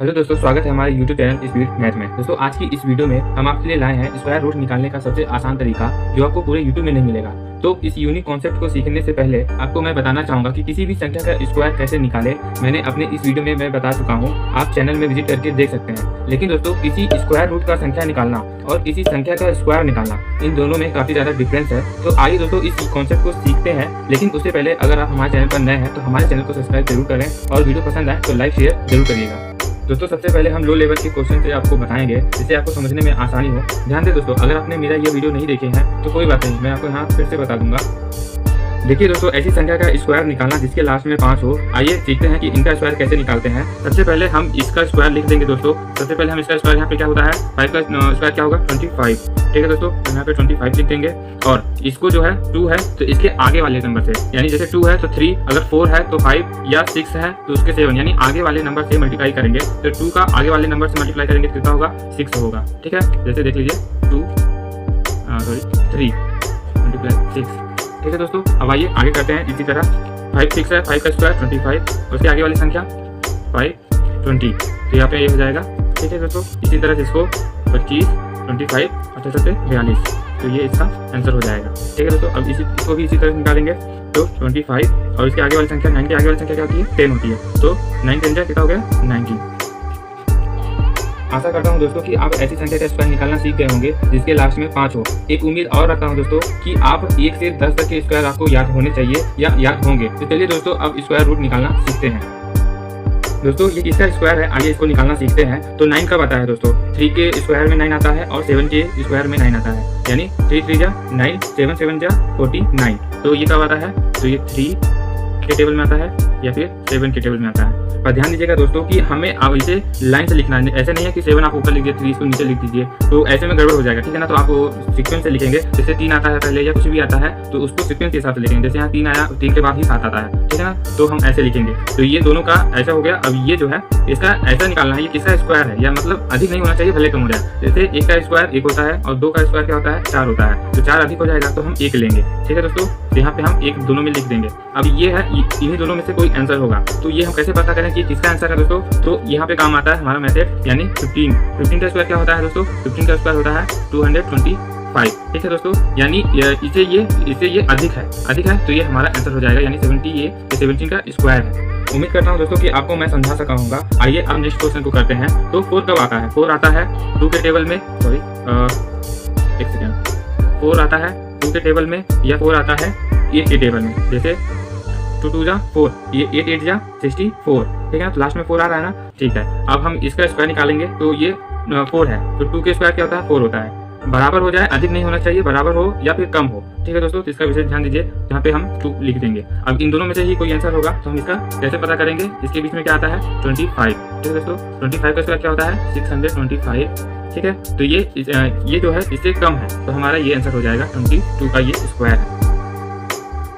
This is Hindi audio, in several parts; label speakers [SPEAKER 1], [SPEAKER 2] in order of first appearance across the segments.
[SPEAKER 1] हेलो दोस्तों, स्वागत है हमारे YouTube चैनल स्पीड मैथ में। दोस्तों आज की इस वीडियो में हम आपके लिए लाए हैं स्क्वायर रूट निकालने का सबसे आसान तरीका, जो आपको पूरे YouTube में नहीं मिलेगा। तो इस यूनिक कॉन्सेप्ट को सीखने से पहले आपको मैं बताना चाहूंगा कि किसी भी संख्या का स्क्वायर कैसे निकाले। मैंने अपने इस वीडियो में मैं बता चुका हूँ, आप चैनल में विजिट करके देख सकते हैं। लेकिन दोस्तों किसी स्क्वायर रूट का संख्या निकालना और किसी संख्या का स्क्वायर निकालना, इन दोनों में काफी ज्यादा डिफरेंस है। तो आइए दोस्तों इस कॉन्सेप्ट को सीखते हैं। लेकिन उससे पहले अगर आप हमारे चैनल पर नए हैं तो हमारे चैनल को सब्सक्राइब जरूर करें और वीडियो पसंद आए तो लाइक शेयर जरूर करिएगा। दोस्तों सबसे पहले हम लो लेवल के क्वेश्चन से आपको बताएंगे, जिससे आपको समझने में आसानी हो। ध्यान दें दोस्तों, अगर आपने मेरा ये वीडियो नहीं देखे हैं तो कोई बात नहीं, मैं आपको यहाँ फिर से बता दूंगा। देखिए दोस्तों, ऐसी संख्या का स्क्वायर निकालना जिसके लास्ट में 5 हो। आइए सीखते हैं कि इनका स्क्वायर कैसे निकालते हैं। सबसे पहले हम इसका स्क्वायर लिख देंगे दोस्तों। सबसे पहले हम इसका स्क्वायर यहाँ पे क्या होता है, 5 का स्क्वायर क्या होगा 25। ठीक है दोस्तों, यहाँ पे 25 लिख देंगे। और इसको जो है 2 है तो इसके आगे वाले नंबर से, यानी जैसे 2 है तो 3, अगर 4 है तो 5, या 6 है तो उसके 7, यानी आगे वाले नंबर से मल्टीप्लाई करेंगे। तो 2 का आगे वाले नंबर से मल्टीप्लाई करेंगे तो कितना होगा 6 होगा। ठीक है, जैसे देख लीजिए 3 मल्टीप्लाई 6। ठीक है दोस्तों, अब आइए आगे करते हैं इसी तरह। 5 6 है, 5 का स्क्वायर 25, उसके आगे वाली संख्या 5 20, तो यहाँ पे ये हो जाएगा। ठीक है दोस्तों, इसी तरह से इसको 25 25 48 42, तो ये इसका आंसर हो जाएगा। ठीक है दोस्तों, अब इसको भी इसी तरह निकालेंगे। तो 25 और इसके आगे वाली संख्या 9 के आगे वाली संख्या क्या होती है 10 होती है। तो 9 10 कितना हो गया 19। आशा करता हूं दोस्तों कि आप ऐसी संख्या का स्क्वायर निकालना सीख गए होंगे जिसके लास्ट में 5 हो। एक उम्मीद और रखता हूं दोस्तों कि आप 1 से 10 तक के स्क्वायर आपको याद होने चाहिए या याद होंगे। तो चलिए दोस्तों अब स्क्वायर रूट निकालना सीखते हैं। दोस्तों ये किसका स्क्वायर है, आइए इसको निकालना सीखते हैं। तो 9 कब आता है दोस्तों, 3 के स्क्वायर में 9 आता है और 7 के स्क्वायर में 9 आता है, यानी 3 3 जा 9, 7 7 जा 49। तो ये कब आता है, तो ये 3 के टेबल में आता है या फिर 7 के टेबल में आता है। पर ध्यान दीजिएगा दोस्तों कि हमें अब इसे लाइन से लिखना है। ऐसे नहीं है कि 7 आप ऊपर लिख दीजिए, 3 इसको नीचे लिख दीजिए, तो ऐसे में गड़बड़ हो जाएगा। ठीक है ना, तो आप सीक्वेंस से लिखेंगे। जैसे 3 आता है पहले या कुछ भी आता है तो उसको सीक्वेंस के हिसाब से लिखेंगे। जैसे यहाँ 3 आया, 3 के बाद ही 7 आता है। ठीक है ना, तो हम ऐसे लिखेंगे। तो ये दोनों का ऐसा हो गया। अब ये जो है इसका ऐसा निकालना है, ये किसका स्क्वायर है, या मतलब अधिक नहीं होना चाहिए, भले कम हो जाए। जैसे 1 का स्क्वायर 1 होता है और 2 का स्क्वायर क्या होता है 4 होता है। तो 4 अधिक हो जाएगा तो हम 1 लेंगे। ठीक है दोस्तों, तो यहाँ पे हम 1 दोनों में लिख देंगे। अब ये है, इन्हीं दोनों में से कोई आंसर होगा। तो ये हम कैसे पता करें कि किसका आंसर है दोस्तों, तो यहाँ पे काम आता है हमारा मेथड, यानी 15 का स्क्वायर क्या होता है दोस्तों, 15 का स्क्वायर होता है 225। ठीक है दोस्तों, यानी इससे ये अधिक है तो ये हमारा आंसर हो जाएगा, यानी 70 ये 17 का स्क्वायर है। उम्मीद करता हूँ दोस्तों कि आपको मैं समझा सका हूँगा। आइए अब नेक्स्ट क्वेश्चन को करते हैं। तो 4 कब आता है, 4 आता है 2 के टेबल में, सॉरी एक सेकेंड, 4 आता है 2 के टेबल में या 4 आता है 8 के टेबल में। जैसे 2 2 जा 4, ये 8 8 जा 64। ठीक है ना, तो लास्ट में 4 आ रहा है ना। ठीक है, अब हम इसका स्क्वायर निकालेंगे। तो ये 4 है तो 2 के स्क्वायर क्या होता है 4 होता है। बराबर हो जाए, अधिक नहीं होना चाहिए, बराबर हो या फिर कम हो। ठीक है दोस्तों, तो इसका विशेष ध्यान दीजिए, यहाँ पे हम 2 लिख देंगे। अब इन दोनों में से ही कोई आंसर होगा तो हम इसका कैसे पता करेंगे। इसके बीच में क्या आता है 25। ठीक है दोस्तों, 25 का स्क्वायर क्या होता है 625। ठीक है, तो ये जो है इससे कम है तो हमारा ये आंसर हो जाएगा 22 का ये स्क्वायर है।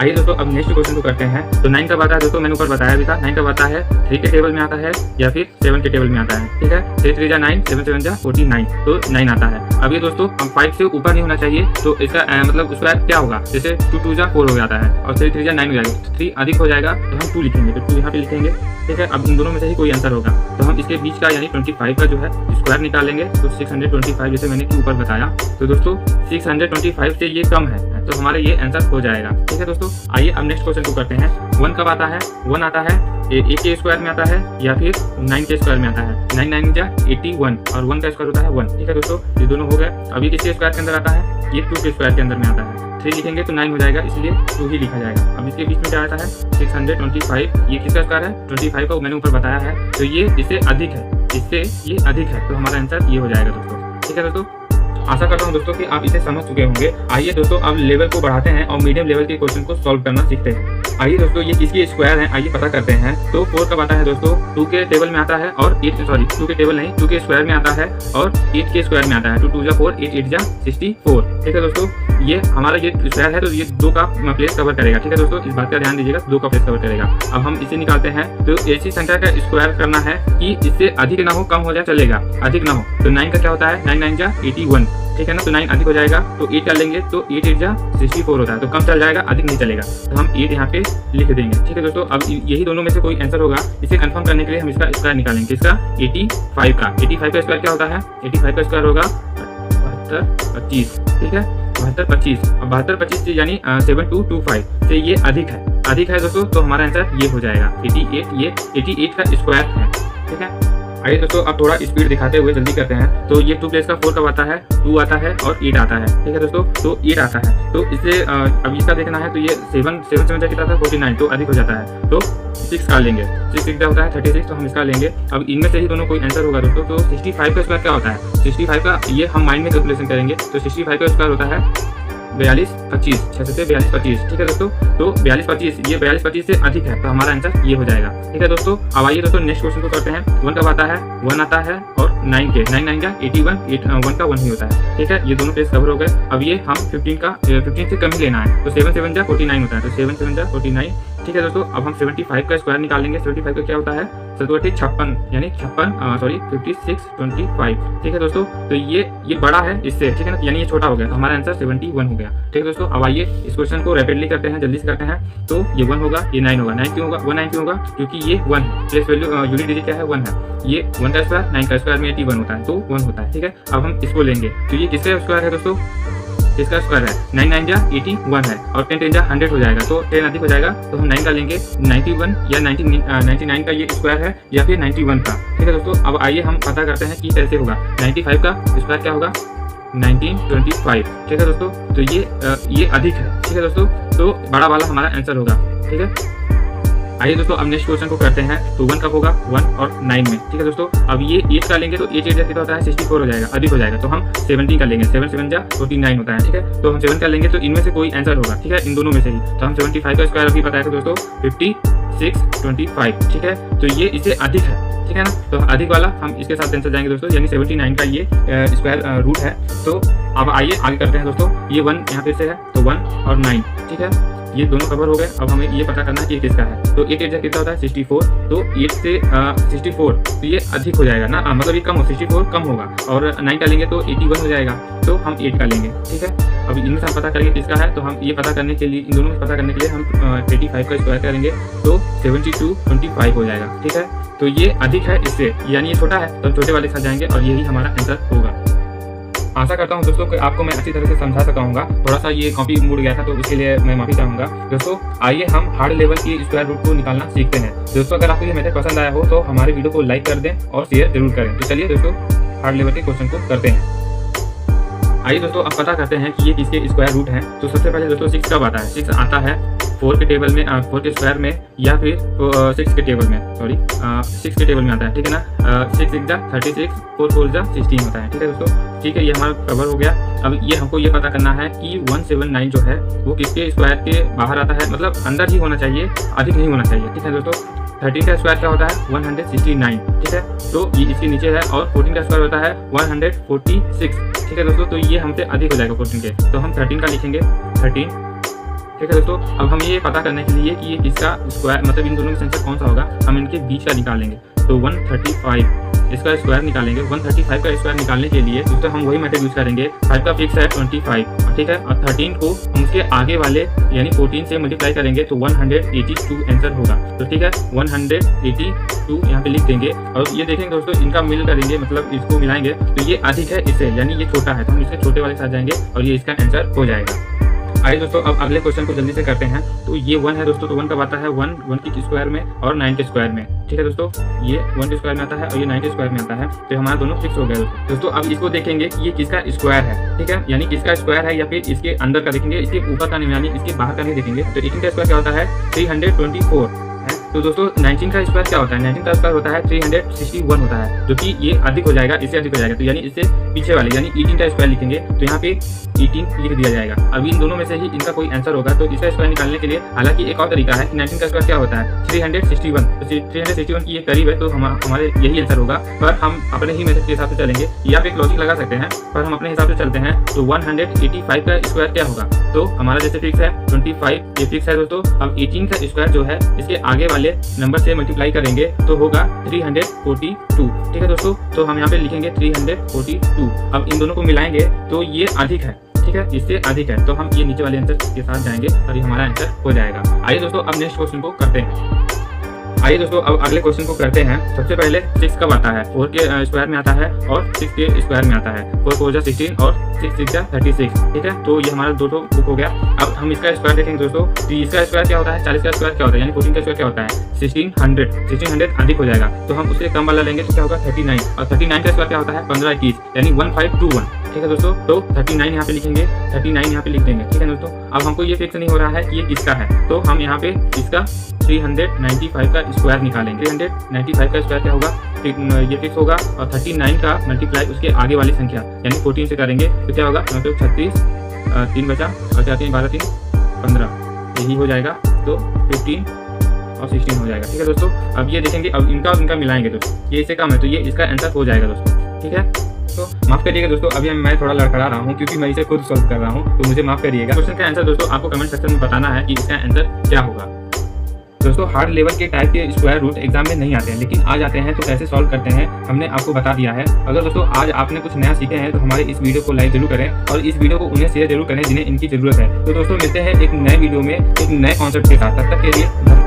[SPEAKER 1] आइए दोस्तों अब नेक्स्ट क्वेश्चन को करते हैं। तो 9 कब आता है दोस्तों, मैंने ऊपर बताया भी था। 9 कब आता है 3 के टेबल में आता है या फिर 7 के टेबल में आता है। ठीक है, 3 3 जा 9, 7 7 जा 49, तो 9 आता है। अब ये दोस्तों हम 5 से ऊपर नहीं होना चाहिए, तो इसका मतलब स्क्वायर क्या होगा, जैसे 2 2 जा 4 हो जाता है और 3 3 जा 9 हो जाएगा। 3 अधिक हो जाएगा तो हम 2 लिखेंगे, तो 2 यहाँ पे लिखेंगे। ठीक है, अब इन दोनों में से ही कोई आंसर होगा तो हम इसके बीच का यानी 25 का जो है स्क्वायर निकालेंगे। तो 625 जैसे मैंने ऊपर बताया। तो दोस्तों 625 से ये कम है तो हमारे ये आंसर हो जाएगा। ठीक है दोस्तों, आइए अब नेक्स्ट क्वेश्चन को करते हैं। 1 कब आता है, 1 आता है 1 के स्क्वायर में आता है या फिर 9 के स्क्वायर में आता है। 9 9 जा 81 और 1 का स्क्वायर होता है 1। ठीक है दोस्तों, ये दोनों हो गए। अभी किसके स्क्वायर के अंदर आता है, ये 2 के स्क्वायर के अंदर में आता है। 3 लिखेंगे तो 9 हो जाएगा, इसलिए 2 ही लिखा जाएगा। अब इसके बीच में क्या आता है 625, ये किसका स्क्वायर है 25 का मैंने ऊपर बताया है। तो ये इससे अधिक है, इससे ये अधिक है तो हमारा आंसर ये हो जाएगा दोस्तों। ठीक है दोस्तों, आशा करता हूं दोस्तों कि आप इसे समझ चुके होंगे। आइए दोस्तों अब लेवल को बढ़ाते हैं और मीडियम लेवल के क्वेश्चन को सॉल्व करना सीखते हैं। आइए दोस्तों ये किसकी स्क्वायर है, आइए पता करते हैं। तो 4 कब आता है दोस्तों, 2 के टेबल में आता है और 2 के टेबल नहीं 2 के स्क्वायर में आता है और 8 के स्क्वायर में आता है। 2 2 जा 4, 8 8 जा 64। ठीक है दोस्तों, ये हमारा ये स्क्वायर है तो ये 2 का प्लेस कवर करेगा। ठीक है दोस्तों, इस बात का ध्यान दीजिएगा, 2 का प्लेस कवर करेगा। अब हम इसे निकालते हैं। तो ऐसी संख्या का स्क्वायर करना है कि इससे अधिक ना हो, कम हो जाए चलेगा, अधिक ना हो। तो 9 का क्या होता है 9 9 जा 81। ठीक है ना। तो 9 अधिक हो जाएगा तो 8 कर लेंगे तो 8 8 जा 64 होता है, तो कम चल जाएगा, अधिक नहीं चलेगा, तो हम 8 यहाँ पे लिख देंगे। ठीक है दोस्तों, अब यही दोनों में से कोई आंसर होगा, इसे कंफर्म करने के लिए हम इसका स्क्वायर निकालेंगे। इसका 85 का स्क्वायर क्या होता है? 85 का स्क्वायर होगा 72 25, ठीक है 72 25, और 72 25 यानी 7225 से ये अधिक है दोस्तों, तो हमारा आंसर ये हो जाएगा 88। ये 88 का स्क्वायर है, ठीक है। आइए दोस्तों अब थोड़ा स्पीड दिखाते हुए जल्दी करते हैं। तो ये 2 प्लेस का 4 कब आता है? 2 आता है और 8 आता है, ठीक है दोस्तों। तो 8 आता है, तो इससे अब इसका देखना है, तो ये 7 कितना था? 49, तो अधिक हो जाता है, तो 6 का लेंगे। 6 कितना होता है? 36, तो हम इसका लेंगे। अब इनमें से ही दोनों कोई आंसर होगा दोस्तों। तो 65 का स्क्वायर क्या होता है? 65 का ये हम माइंड में कैलकुलेशन करेंगे। तो 65 का स्क्वायर होता है 42 25, 6 से 42 25, ठीक है दोस्तों। तो 42 25, ये 42 25 से अधिक है, तो हमारा आंसर ये हो जाएगा, ठीक है दोस्तों। अब आइए दोस्तों नेक्स्ट क्वेश्चन को करते हैं। 1 कब आता है? 1 आता है और 9 के 9 का 81, 1 का 1 ही होता है, ठीक है। ये दोनों पेज कवर हो गए। अब ये हम 15 से कम ही लेना है, तो 7 7 जा 49 होता है, तो 7 7 जा 49, ठीक है दोस्तों। अब हम 75 का स्क्वायर निकालेंगे। 75 का क्या होता है? 57 56, यानी 56 25, ठीक है दोस्तों। तो ये बड़ा है इससे, ठीक है ना, यानी ये छोटा हो गया, तो हमारा आंसर 71 हो गया, ठीक है दोस्तों। अब आइए इस क्वेश्चन को रैपिडली करते हैं, जल्दी से करते हैं। तो ये 1 होगा, ये 9 होगा। 9 क्यों होगा? 1 9 क्यों होगा? क्योंकि ये 1 प्लेस वैल्यू यूनिट डिजिट क्या है? 1 है। ये 1 का स्क्वायर 9 का स्क्वायर में 81 होता है, तो 1 होता है, ठीक है। अब हम इसको लेंगे, तो ये किसका स्क्वायर है दोस्तों? इसका स्क्वायर है 9 9 जा 81 है, और 10 10 जा 100 हो जाएगा, तो 10 अधिक हो जाएगा, तो हम 9 का लेंगे। 91 या 99 का ये स्क्वायर है, या फिर 91 का, ठीक है दोस्तों। अब आइए हम पता करते हैं कि कैसे होगा। 95 का स्क्वायर क्या होगा? 1925, ठीक है दोस्तों। तो ये अधिक है, ठीक है दोस्तों, तो बड़ा वाला हमारा आंसर होगा, ठीक है। आइए दोस्तों अब नेक्स्ट क्वेश्चन को करते हैं। तो 1 कब होगा? 1 और 9 में, ठीक है दोस्तों। अब ये 8 का लेंगे, तो 8 8 कितना होता है? 64 हो जाएगा, अधिक हो जाएगा, तो हम 70 का लेंगे। 7 7 जा 49 होता है, ठीक है। तो हम 7 का लेंगे, तो इनमें से कोई आंसर होगा, ठीक है, इन दोनों में से ही। तो हम 75 का स्क्वायर अभी बताया था दोस्तों 56 25, ठीक है। तो ये इससे अधिक है, ठीक है ना। तो अधिक वाला हम इसके साथ आंसर जाएंगे दोस्तों, यानी 79 का ये स्क्वायर रूट है। तो अब आइए आगे करते हैं दोस्तों। ये 1 यहाँ पे से है, तो 1 और 9, ठीक है, ये दोनों कवर हो गए। अब हमें ये पता करना है कि किसका है। तो 8 8 कितना होता है? 64, तो 8 से 64, तो ये अधिक हो जाएगा ना, मतलब ये कम हो, 64 कम होगा, और 9 का लेंगे तो 81 हो जाएगा, तो हम 8 का लेंगे, ठीक है। अब इनमें से हम पता करेंगे किसका है। तो हम ये पता करने के लिए, इन दोनों में पता करने के लिए हम 85 का स्क्वायर करेंगे, तो 72 25 हो जाएगा, ठीक है। तो ये अधिक है इससे, यानी ये छोटा है, तो छोटे वाले के साथ जाएंगे, और यही हमारा आंसर होगा। आशा करता हूं दोस्तों कि आपको मैं अच्छी तरह से समझा सका हूँगा। थोड़ा सा ये कॉपी मुड़ गया था, तो उसके लिए मैं माफी चाहूँगा दोस्तों। आइए हम हार्ड लेवल की स्क्वायर रूट को निकालना सीखते हैं दोस्तों। अगर आपको ये मेथड पसंद आया हो तो हमारे वीडियो को लाइक कर दें और शेयर जरूर करें। तो चलिए दोस्तों हार्ड लेवल के क्वेश्चन को करते हैं। आइए दोस्तों अब पता करते हैं कि ये किसके स्क्वायर रूट हैं। तो सबसे पहले दोस्तों 6 कब आता है? 6 आता है 4 के टेबल में, 4 के स्क्वायर में, या फिर 6 के टेबल में, 6 के टेबल में आता है, ठीक है ना। 6 6 जा 36, 4 4 जा 16 होता है, ठीक है दोस्तों। ठीक है, ये हमारा कवर हो गया। अब ये हमको ये पता करना है कि 179 जो है वो किसके स्क्वायर के बाहर आता है, मतलब अंदर ही होना चाहिए, अधिक नहीं होना चाहिए, ठीक है दोस्तों। 13 का स्क्वायर क्या होता है? 169, ठीक है, तो ये इसके नीचे है। और 14 का स्क्वायर होता है 146, ठीक है दोस्तों, तो ये हमसे अधिक हो जाएगा 14 के, तो हम 13 का लिखेंगे, 13, ठीक है दोस्तों। अब हम ये पता करने के लिए कि ये किसका स्क्वायर, मतलब इन दोनों में सेंसर कौन सा होगा, हम इनके बीच का निकालेंगे। तो 135 इसका स्क्वायर निकालेंगे। 135 का स्क्वायर निकालने के लिए दोस्तों हम वही मेथड यूज करेंगे। 5 का फिक्स है 25, ठीक है, और 13 को हम उसके आगे वाले यानी 14 से मल्टीप्लाई करेंगे तो 182 आंसर होगा। तो ठीक है, 182 यहाँ पे लिख देंगे। और ये देखेंगे दोस्तों, इनका मिल करेंगे, मतलब इसको मिलाएंगे तो ये अधिक है इससे, यानी ये छोटा है, तो हम इसके छोटे वाले के साथ जाएंगे और ये इसका आंसर हो जाएगा। आइए दोस्तों अब अगले क्वेश्चन को जल्दी से करते हैं। तो ये 1 है दोस्तों, तो 1 कब आता है? 1 के स्क्वायर में और 9 के स्क्वायर में, ठीक है दोस्तों। ये 1 के स्क्वायर में आता है और ये 9 के स्क्वायर में आता है, तो हमारा दोनों फिक्स हो गया दोस्तों। अब इसको देखेंगे कि ये किसका स्क्वायर है, ठीक है, यानी किसका स्क्वायर है, या फिर इसके अंदर का देखेंगे, इसके ऊपर का नहीं, यानी इसके बाहर का नहीं देखेंगे। तो 18 का स्क्वायर क्या होता है? 324 है। तो दोस्तों 19 का स्क्वायर क्या होता है? 19 का स्क्वायर होता है 361 होता है, जो कि ये अधिक हो जाएगा, इससे अधिक हो जाएगा, तो यानी इससे पीछे वाले यानी 18 का स्क्वायर लिखेंगे, तो यहाँ पे 18 लिख दिया जाएगा। अब इन दोनों में से ही इनका कोई आंसर होगा। तो इसका स्क्वायर निकालने के लिए हालांकि एक और तरीका है कि 19 का स्क्वायर क्या होता है? 361, तो 361 की ये करीब है, तो हमारे यही आंसर होगा। पर हम अपने ही मेथड के हिसाब से चलेंगे, या आप एक लॉजिक लगा सकते हैं, पर हम अपने हिसाब से चलते हैं। तो 185 का स्क्वायर क्या होगा? तो हमारा जैसे फिक्स है 25, ये फिक्स है दोस्तों। अब 18 का स्क्वायर जो है इसके आगे वाले वाले नंबर से मल्टीप्लाई करेंगे तो होगा 342। ठीक है दोस्तों, तो हम यहाँ पे लिखेंगे 342। अब इन दोनों को मिलाएंगे तो ये अधिक है, ठीक है, इससे अधिक है, तो हम ये नीचे वाले आंसर के साथ जाएंगे और ये हमारा आंसर हो जाएगा। आइए दोस्तों अब नेक्स्ट क्वेश्चन को करते हैं। आइए दोस्तों अब अगले क्वेश्चन को करते हैं। सबसे पहले 6 कब आता है? 4 के स्क्वायर में आता है और 6 के स्क्वायर में आता है। 4 4 16 और 6 6 36। ठीक है, तो ये हमारा 2 बुक हो गया। अब हम इसका स्क्वायर देखेंगे दोस्तों, तो इसका स्क्वायर क्या होता है? 40 का स्क्वायर क्या होता है? यानी 14 का स्क्वायर क्या होता है? 1600 अधिक हो जाएगा, तो हम उससे कम वाला लेंगे तो क्या होगा? 39। और 39 का स्क्वायर क्या होता है? 15 21, यानी 1521। ठीक है दोस्तों, तो 39 यहाँ पे लिखेंगे, 39 यहाँ पे लिख देंगे। ठीक है दोस्तों, अब हमको ये फिक्स नहीं हो रहा है कि ये किसका है, तो हम यहाँ पे इसका 395 का स्क्वायर निकालेंगे। 395 का स्क्वायर क्या होगा? ये फिक्स होगा, और 39 का मल्टीप्लाई उसके आगे वाली संख्या यानी 14 से करेंगे तो क्या होगा? 36, 3 बचा और 4 3 12 3 15, यही हो जाएगा, तो 15 और 16 हो जाएगा। ठीक है दोस्तों, अब ये देखेंगे, अब इनका और इनका मिलाएंगे दोस्तों, ये इससे कम है तो ये इसका आंसर हो जाएगा दोस्तों। ठीक है, तो माफ करिएगा दोस्तों, अभी मैं थोड़ा लड़खड़ा रहा हूँ क्योंकि मैं इसे खुद सॉल्व कर रहा हूँ, तो मुझे माफ करिएगा। क्वेश्चन का आंसर दोस्तों आपको कमेंट सेक्शन में बताना है कि इसका आंसर क्या होगा। दोस्तों हार्ड लेवल के टाइप के स्क्वायर रूट एग्जाम में नहीं आते हैं, लेकिन आ जाते हैं, तो कैसे सॉल्व करते हैं हमने आपको बता दिया है। अगर दोस्तों आज आपने कुछ नया सीखे हैं तो हमारे इस वीडियो को लाइक जरूर करें और इस वीडियो को उन्हें शेयर जरूर करें जिन्हें इनकी जरूरत है। तो दोस्तों मिलते हैं एक नए वीडियो में एक नए कॉन्सेप्ट के साथ, तब तक के लिए